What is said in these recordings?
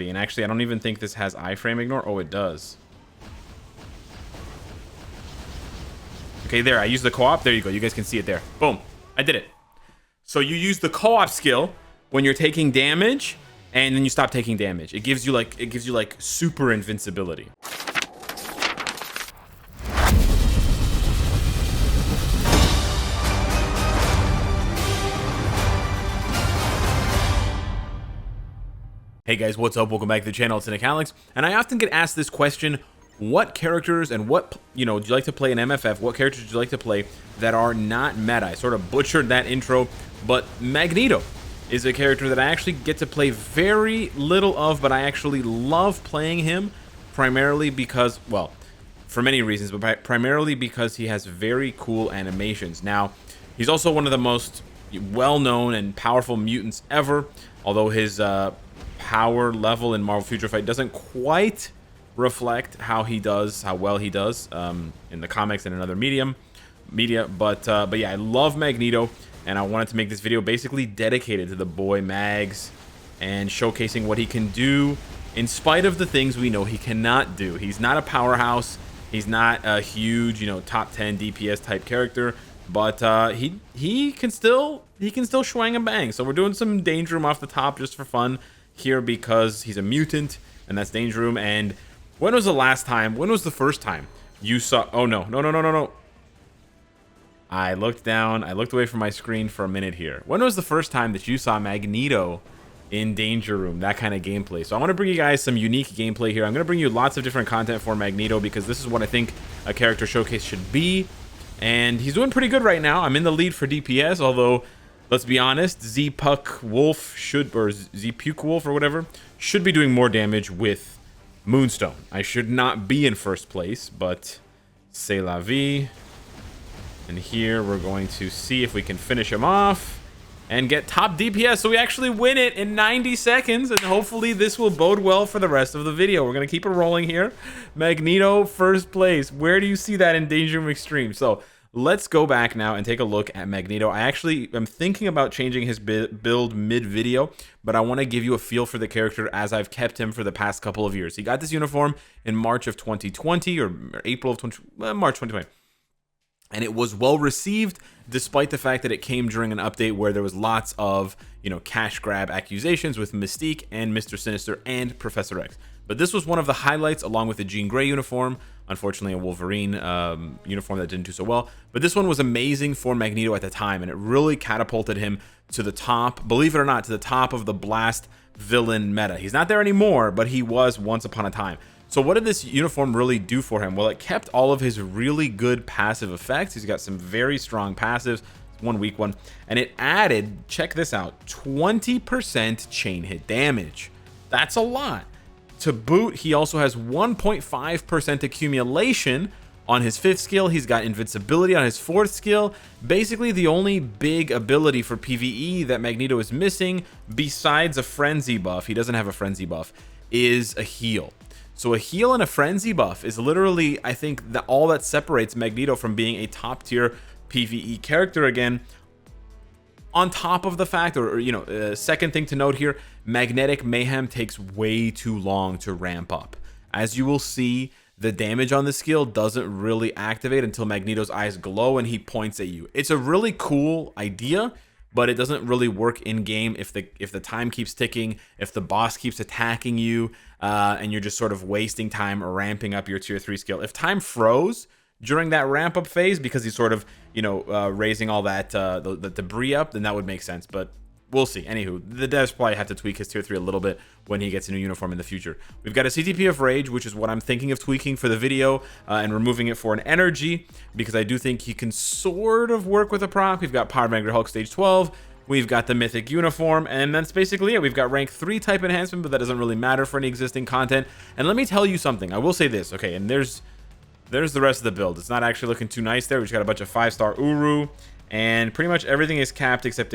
And actually, I don't even think this has iframe ignore. Oh, it does. Okay, there. I used the co-op. There you go. You guys can see it there. Boom. I did it. So you use the co-op skill when you're taking damage, and then you stop taking damage. It gives you like super invincibility. Hey guys, what's up? Welcome back to the channel. It's Cynicalex, and I often get asked this question: what characters and what, do you like to play in MFF? What characters do you like to play that are not meta? I sort of butchered that intro, but Magneto is a character that I actually get to play very little of, but I actually love playing him, primarily because, well, for many reasons, but primarily because he has very cool animations. Now, he's also one of the most well-known and powerful mutants ever, although his power level in Marvel Future Fight doesn't quite reflect how well he does in the comics and in other media. But yeah, I love Magneto, and I wanted to make this video basically dedicated to the boy Mags and showcasing what he can do in spite of the things we know he cannot do. He's not a powerhouse. He's not a huge, top 10 DPS type character, but he can still swang and bang. So we're doing some Danger Room off the top just for fun here because he's a mutant, and that's Danger Room. And when was the first time you saw... Oh, no. I looked down. I looked away from my screen for a minute here. When was the first time that you saw Magneto in Danger Room? That kind of gameplay. So I want to bring you guys some unique gameplay here. I'm going to bring you lots of different content for Magneto because this is what I think a character showcase should be. And he's doing pretty good right now. I'm in the lead for DPS, although... let's be honest, Z-Puck Wolf or Z-Puke Wolf or whatever, should be doing more damage with Moonstone. I should not be in first place, but c'est la vie. And here we're going to see if we can finish him off and get top DPS, so we actually win it in 90 seconds, and hopefully this will bode well for the rest of the video. We're going to keep it rolling here. Magneto, first place. Where do you see that in Danger Room Extreme? So... let's go back now and take a look at Magneto. I actually am thinking about changing his build mid-video, but I want to give you a feel for the character as I've kept him for the past couple of years. He got this uniform in March of 2020, or April of March 2020. And it was well received, despite the fact that it came during an update where there was lots of, cash grab accusations with Mystique and Mr. Sinister and Professor X. But this was one of the highlights, along with the Jean Grey uniform. Unfortunately, a Wolverine uniform that didn't do so well. But this one was amazing for Magneto at the time, and it really catapulted him to the top, believe it or not, to the top of the Blast villain meta. He's not there anymore, but he was once upon a time. So what did this uniform really do for him? Well, it kept all of his really good passive effects. He's got some very strong passives, one weak one, and it added, check this out, 20% chain hit damage. That's a lot. To boot, he also has 1.5% accumulation on his 5th skill. He's got invincibility on his 4th skill. Basically, the only big ability for PvE that Magneto is missing, besides a frenzy buff, he doesn't have a frenzy buff, is a heal. So a heal and a frenzy buff is literally, I think, all that separates Magneto from being a top tier PvE character again. On top of the fact, second thing to note here, Magnetic Mayhem takes way too long to ramp up. As you will see, the damage on the skill doesn't really activate until Magneto's eyes glow and he points at you. It's a really cool idea, but it doesn't really work in game if the time keeps ticking, if the boss keeps attacking you, and you're just sort of wasting time ramping up your tier 3 skill. If time froze during that ramp up phase because he's sort of raising all that the debris up, then that would make sense, but we'll see. Anywho, the devs probably have to tweak his tier 3 a little bit when he gets a new uniform in the future. We've got a CTP of Rage, which is what I'm thinking of tweaking for the video, and removing it for an energy, because I do think he can sort of work with a proc. We've got Power Magneto Hulk stage 12, we've got the Mythic uniform, and that's basically it. We've got rank 3 type enhancement, but that doesn't really matter for any existing content. And let me tell you something, I will say this, okay, and there's the rest of the build. It's not actually looking too nice there. We just got a bunch of 5-star Uru, and pretty much everything is capped except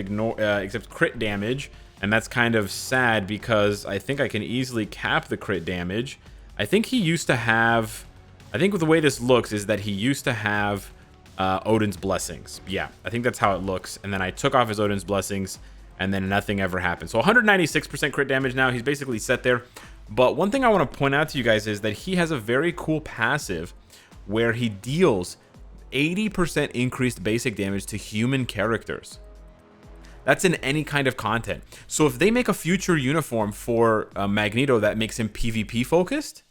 crit damage, and that's kind of sad because I think I can easily cap the crit damage. I think he used to have, I think the way this looks is that he used to have Odin's Blessings. Yeah, I think that's how it looks, and then I took off his Odin's Blessings, and then nothing ever happened. So 196% crit damage now. He's basically set there. But one thing I want to point out to you guys is that he has a very cool passive where he deals 80% increased basic damage to human characters. That's in any kind of content. So if they make a future uniform for Magneto that makes him PvP focused,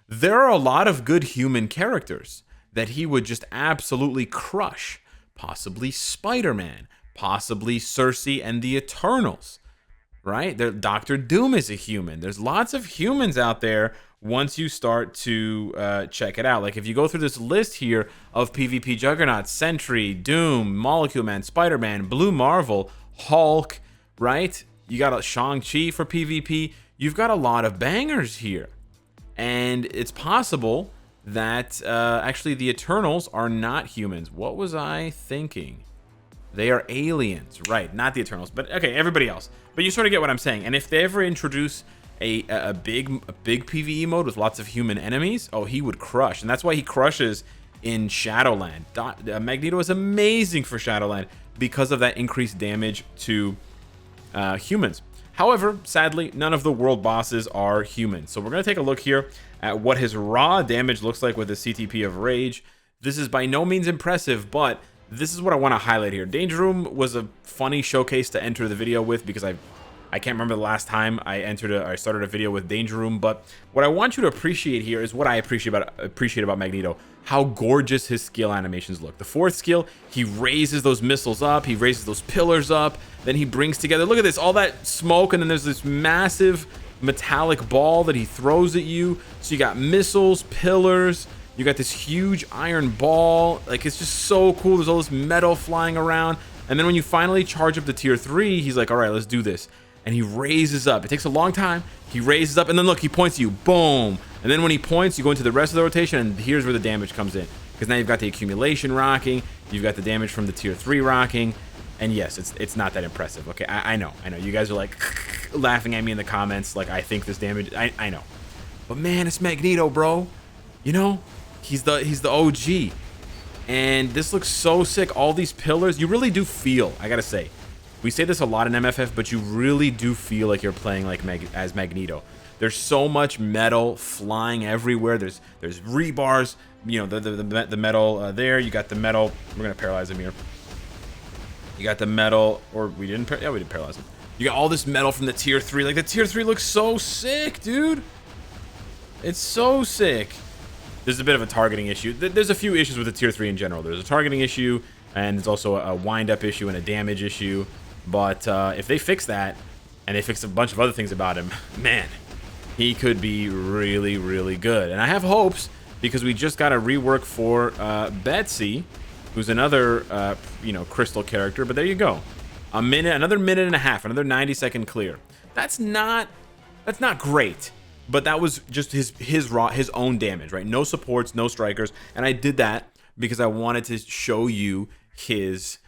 there are a lot of good human characters that he would just absolutely crush. Possibly Spider-Man, possibly Cersei and the Eternals, right? Doctor Doom is a human. There's lots of humans out there once you start to check it out. Like if you go through this list here of PvP juggernauts, Sentry, Doom, Molecule Man, Spider-Man, Blue Marvel, Hulk, right? You got a Shang-Chi for PvP. You've got a lot of bangers here. And it's possible that actually the Eternals are not humans. What was I thinking? They are aliens, right? Not the Eternals, but okay, everybody else. But you sort of get what I'm saying. And if they ever introduce a big PvE mode with lots of human enemies, oh, he would crush. And that's why he crushes in Shadowland. Magneto is amazing for Shadowland because of that increased damage to humans. However, sadly, none of the world bosses are humans. So we're going to take a look here at what his raw damage looks like with the CTP of Rage. This is by no means impressive, but this is what I want to highlight here. Danger Room was a funny showcase to enter the video with because I can't remember the last time I started a video with Danger Room, but what I want you to appreciate here is what I appreciate about Magneto. How gorgeous his skill animations look. The fourth skill, he raises those missiles up, he raises those pillars up, then he brings together, look at this, all that smoke, and then there's this massive metallic ball that he throws at you. So you got missiles, pillars, you got this huge iron ball, like it's just so cool. There's all this metal flying around, and then when you finally charge up to tier 3, he's like, all right, let's do this. And he raises up. It takes a long time. He raises up, and then look, he points to you. Boom. And then when he points, you go into the rest of the rotation, and here's where the damage comes in. Because now you've got the accumulation rocking, you've got the damage from the tier 3 rocking, and yes, it's not that impressive. Okay, I know. You guys are like laughing at me in the comments, like I think this damage. I know. But man, it's Magneto, bro. You know, he's the OG. And this looks so sick. All these pillars, you really do feel, I gotta say. We say this a lot in MFF, but you really do feel like you're playing like as Magneto. There's so much metal flying everywhere. There's rebars, you know, the metal there. You got the metal. We're gonna paralyze him here. You got the metal, or we didn't. Yeah, we did paralyze him. You got all this metal from the tier 3. Like the tier 3 looks so sick, dude. It's so sick. There's a bit of a targeting issue. There's a few issues with the tier 3 in general. There's a targeting issue, and there's also a wind-up issue and a damage issue. But if they fix that, and they fix a bunch of other things about him, man, he could be really, really good. And I have hopes, because we just got a rework for Betsy, who's another, crystal character. But there you go. Another minute and a half, another 90-second clear. That's not great. But that was just his own damage, right? No supports, no strikers. And I did that because I wanted to show you his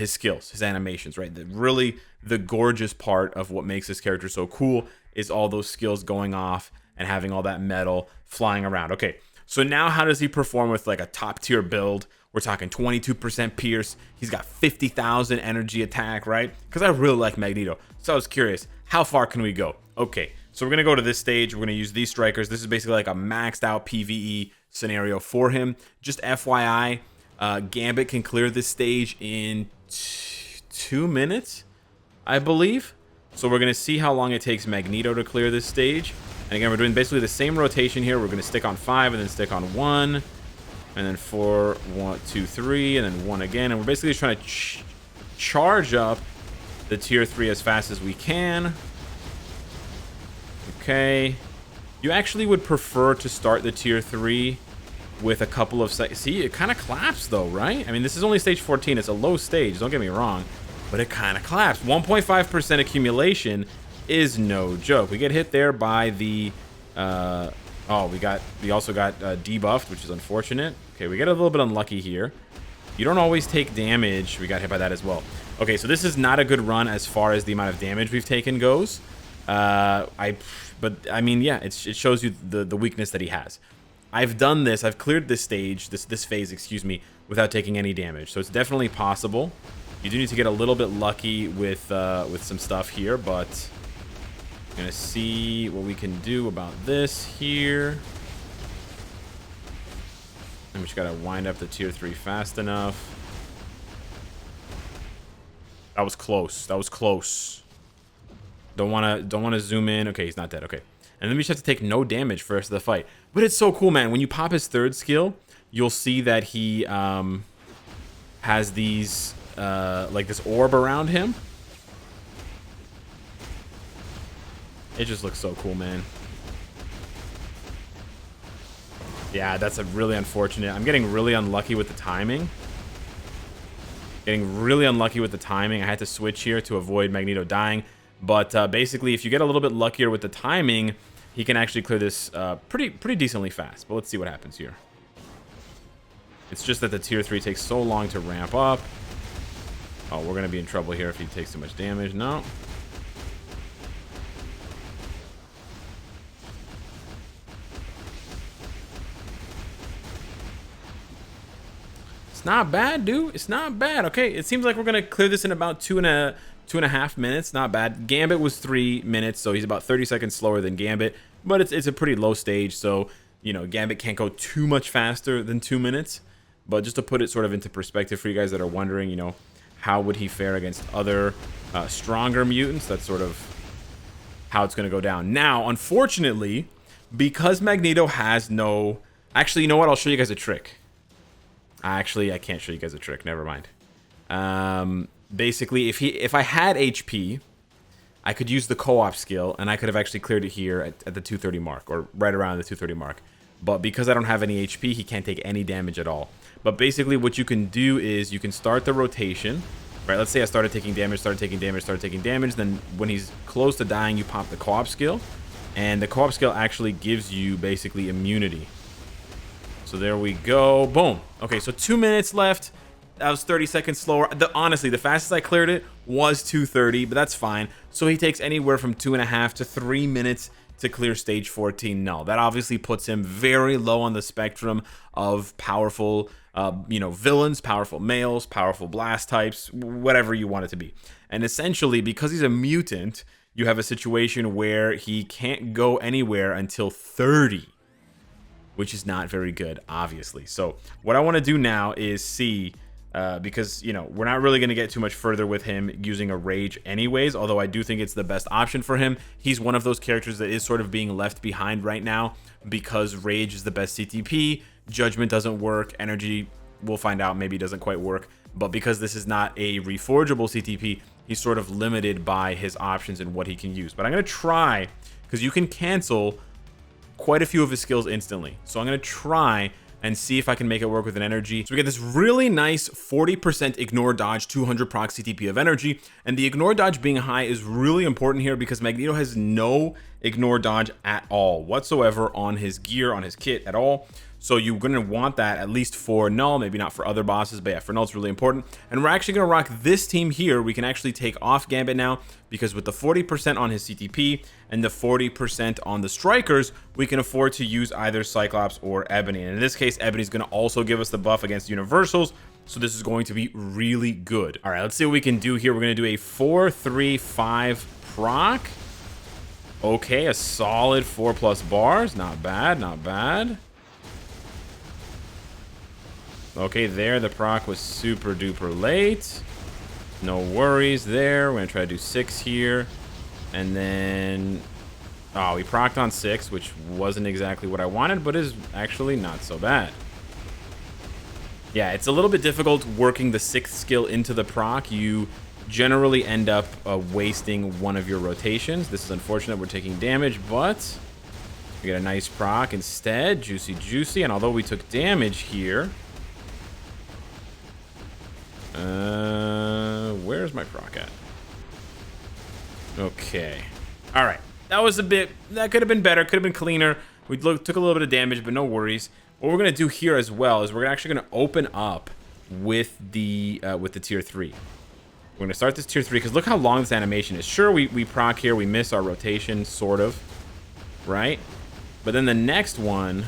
skills, his animations, right? The gorgeous part of what makes this character so cool is all those skills going off and having all that metal flying around. Okay, so now how does he perform with like a top tier build? We're talking 22% pierce. He's got 50,000 energy attack, right? Because I really like Magneto. So I was curious, how far can we go? Okay, so we're going to go to this stage. We're going to use these strikers. This is basically like a maxed out PvE scenario for him. Just FYI, Gambit can clear this stage in 2 minutes, I believe. So we're going to see how long it takes Magneto to clear this stage. And again, we're doing basically the same rotation here. We're going to stick on 5 and then stick on 1. And then 4, 1, 2, 3, and then 1 again. And we're basically just trying to charge up the tier 3 as fast as we can. Okay. You actually would prefer to start the tier 3 with a couple of seconds. See, it kind of claps though, right? I mean, this is only stage 14. It's a low stage, don't get me wrong, but it kind of claps. 1.5% accumulation is no joke. We get hit there by the we also got debuffed, which is unfortunate. Okay, we get a little bit unlucky here. You don't always take damage. We got hit by that as well. Okay, so this is not a good run as far as the amount of damage we've taken goes. But I mean, yeah, it shows you the weakness that he has. I've done this. I've cleared this stage, this phase, excuse me, without taking any damage. So it's definitely possible. You do need to get a little bit lucky with some stuff here, but Gonna see what we can do about this here. And we just gotta wind up the tier 3 fast enough. That was close. That was close. Don't wanna zoom in. Okay, he's not dead. Okay. And then we just have to take no damage for the rest of the fight. But it's so cool, man. When you pop his third skill, you'll see that he has these like this orb around him. It just looks so cool, man. Yeah, that's a really unfortunate. I'm getting really unlucky with the timing. Getting really unlucky with the timing. I had to switch here to avoid Magneto dying. But basically, if you get a little bit luckier with the timing, he can actually clear this pretty decently fast. But let's see what happens here. It's just that the tier 3 takes so long to ramp up. Oh, we're going to be in trouble here if he takes too much damage. No. It's not bad, dude. It's not bad. Okay, it seems like we're going to clear this in about two and a half minutes. Not bad. Gambit was 3 minutes, so he's about 30 seconds slower than Gambit. But it's a pretty low stage, so, you know, Gambit can't go too much faster than 2 minutes. But just to put it sort of into perspective for you guys that are wondering, you know, how would he fare against other stronger mutants? That's sort of how it's going to go down. Now, unfortunately, because Magneto has no... Actually, you know what? I'll show you guys a trick. Actually, I can't show you guys a trick. Never mind. Basically, if I had HP, I could use the co-op skill, and I could have actually cleared it here at the 230 mark, or right around the 230 mark. But because I don't have any HP, he can't take any damage at all. But basically, what you can do is you can start the rotation. Right, let's say I started taking damage, then when he's close to dying, you pop the co-op skill. And the co-op skill actually gives you basically immunity. So there we go. Boom. Okay, so 2 minutes left. That was 30 seconds slower. Honestly, the fastest I cleared it was 2:30, but that's fine. So he takes anywhere from 2.5 to 3 minutes to clear stage 14. No, that obviously puts him very low on the spectrum of powerful, you know, villains, powerful males, powerful blast types, whatever you want it to be. And essentially, because he's a mutant, you have a situation where he can't go anywhere until 30. Which is not very good, obviously. So what I want to do now is see, because, you know, we're not really going to get too much further with him using a rage anyways, although I do think it's the best option for him. He's one of those characters that is sort of being left behind right now because rage is the best CTP, judgment doesn't work, energy, we'll find out, maybe doesn't quite work. But because this is not a reforgeable CTP, he's sort of limited by his options and what he can use. But I'm going to try, because you can cancel quite a few of his skills instantly. So I'm going to try and see if I can make it work with an energy. So we get this really nice 40% ignore dodge, 200 proc CTP of energy. And the ignore dodge being high is really important here because Magneto has no ignore dodge at all whatsoever on his gear, on his kit at all. So you're going to want that at least for Null, maybe not for other bosses, but yeah, for Null it's really important. And we're actually going to rock this team here. We can actually take off Gambit now because with the 40% on his CTP and the 40% on the Strikers, we can afford to use either Cyclops or Ebony. And in this case, Ebony is going to also give us the buff against Universals. So this is going to be really good. All right, let's see what we can do here. We're going to do a 4-3-5 proc. Okay, a solid 4+ bars. Not bad, not bad. Okay, there, the proc was super duper late. No worries there. We're going to try to do 6 here. And then... Oh, we procced on 6, which wasn't exactly what I wanted, but is actually not so bad. Yeah, it's a little bit difficult working the 6th skill into the proc. You generally end up wasting one of your rotations. This is unfortunate. We're taking damage, but we get a nice proc instead. Juicy, juicy. And although we took damage here... where's my proc at? Okay. All right. That could have been better. Could have been cleaner. We took a little bit of damage, but no worries. What we're going to do here as well is we're actually going to open up with the tier 3. We're going to start this tier 3 because look how long this animation is. Sure, we proc here. We miss our rotation, sort of. Right? But then the next one,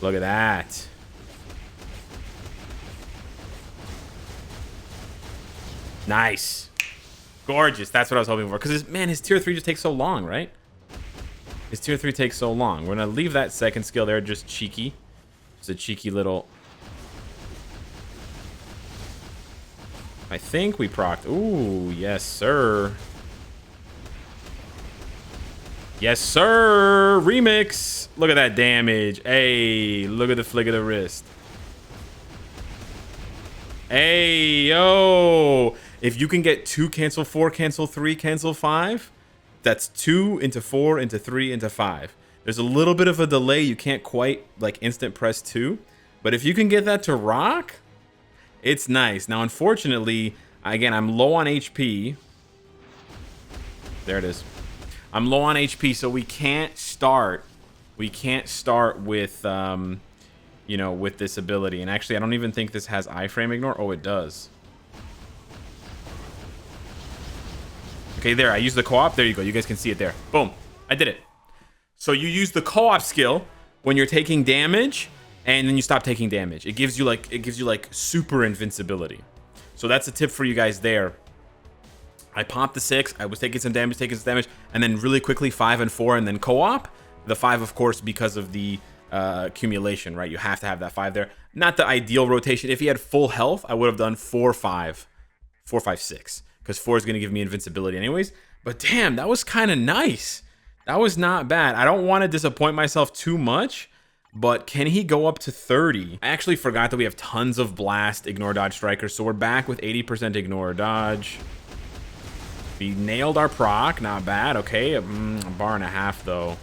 look at that. Nice. Gorgeous. That's what I was hoping for. Because, man, his tier 3 just takes so long, right? His tier 3 takes so long. We're going to leave that second skill there just cheeky. It's a cheeky little... I think we procced. Ooh, yes, sir. Yes, sir. Remix. Look at that damage. Hey, look at the flick of the wrist. Hey, yo. If you can get 2 cancel 4, cancel 3, cancel 5, that's 2 into 4 into 3 into 5. There's a little bit of a delay. You can't quite like instant press 2. But if you can get that to rock, it's nice. Now, unfortunately, again, I'm low on HP. There it is. I'm low on HP, so we can't start. We can't start with, you know, with this ability. And actually, I don't even think this has iframe ignore. Oh, it does. Okay, there. I used the co-op. There you go. You guys can see it there. Boom. I did it. So you use the co-op skill when you're taking damage, and then you stop taking damage. It gives you like super invincibility. So that's a tip for you guys there. I popped the 6. I was taking some damage, and then really quickly 5 and 4, and then co-op. The 5, of course, because of the accumulation, right? You have to have that 5 there. Not the ideal rotation. If he had full health, I would have done 4, 5, 4, 5, 6, because 4 is going to give me invincibility anyways. But damn, that was kind of nice. That was not bad. I don't want to disappoint myself too much, but can he go up to 30? I actually forgot that we have tons of blast, ignore, dodge, strikers. So we're back with 80% ignore, dodge. We nailed our proc, not bad. Okay, a bar and a half though.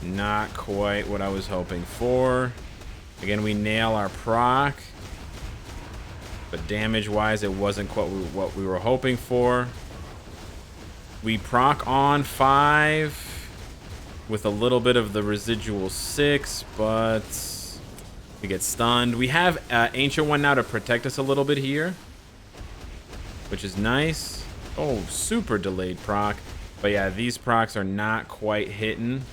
Not quite what I was hoping for. Again, we nail our proc, but damage-wise, it wasn't quite what we were hoping for. We proc on 5 with a little bit of the residual 6, but we get stunned. We have Ancient One now to protect us a little bit here, which is nice. Oh, super delayed proc. But yeah, these procs are not quite hitting.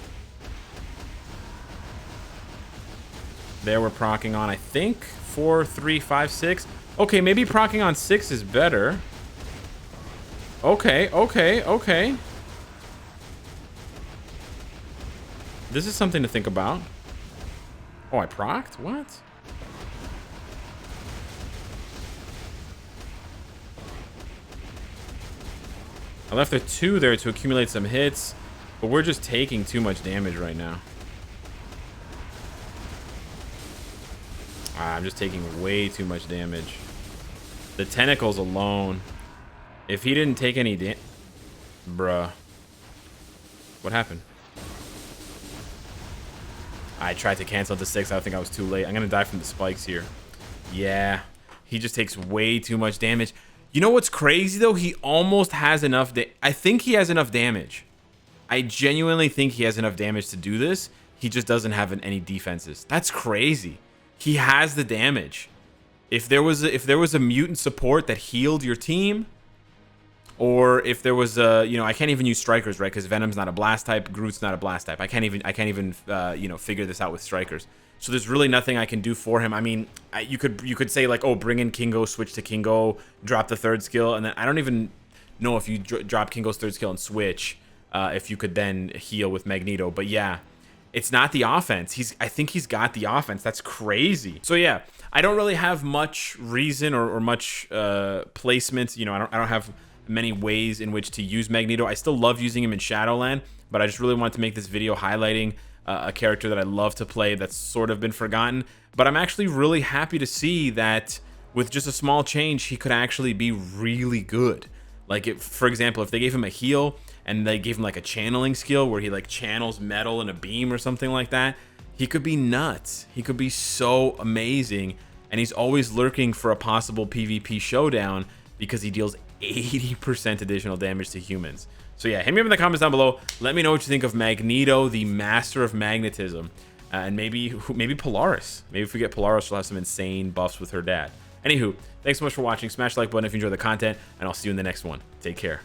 There we're procking on, I think, 4, 3, 5, 6. Okay, maybe procking on 6 is better. Okay, okay, okay. This is something to think about. Oh, I procced? What? I left a 2 there to accumulate some hits, but we're just taking too much damage right now. I'm just taking way too much damage. The tentacles alone. If he didn't take any damage... Bruh. What happened? I tried to cancel the 6. I think I was too late. I'm going to die from the spikes here. Yeah. He just takes way too much damage. You know what's crazy, though? He almost has enough... I think he has enough damage. I genuinely think he has enough damage to do this. He just doesn't have any defenses. That's crazy. He has the damage. If there was a mutant support that healed your team, or if there was a, you know, I can't even use strikers, right? Because Venom's not a blast type, Groot's not a blast type. I can't even you know, figure this out with strikers. So there's really nothing I can do for him. I mean, you could say like, oh, bring in Kingo, switch to Kingo, drop the 3rd skill, and then I don't even know if you drop Kingo's 3rd skill and switch, if you could then heal with Magneto. But yeah. It's not the offense. I think he's got the offense. That's crazy. So yeah, I don't really have much reason or much placement. You know, I don't have many ways in which to use Magneto. I still love using him in Shadowland, but I just really wanted to make this video highlighting a character that I love to play that's sort of been forgotten. But I'm actually really happy to see that with just a small change, he could actually be really good. Like, for example, if they gave him a heal and they gave him like a channeling skill where he like channels metal in a beam or something like that, he could be nuts. He could be so amazing. And he's always lurking for a possible PvP showdown because he deals 80% additional damage to humans. So yeah, hit me up in the comments down below. Let me know what you think of Magneto, the master of magnetism. And maybe Polaris. Maybe if we get Polaris, she'll have some insane buffs with her dad. Anywho, thanks so much for watching. Smash the like button if you enjoy the content, and I'll see you in the next one. Take care.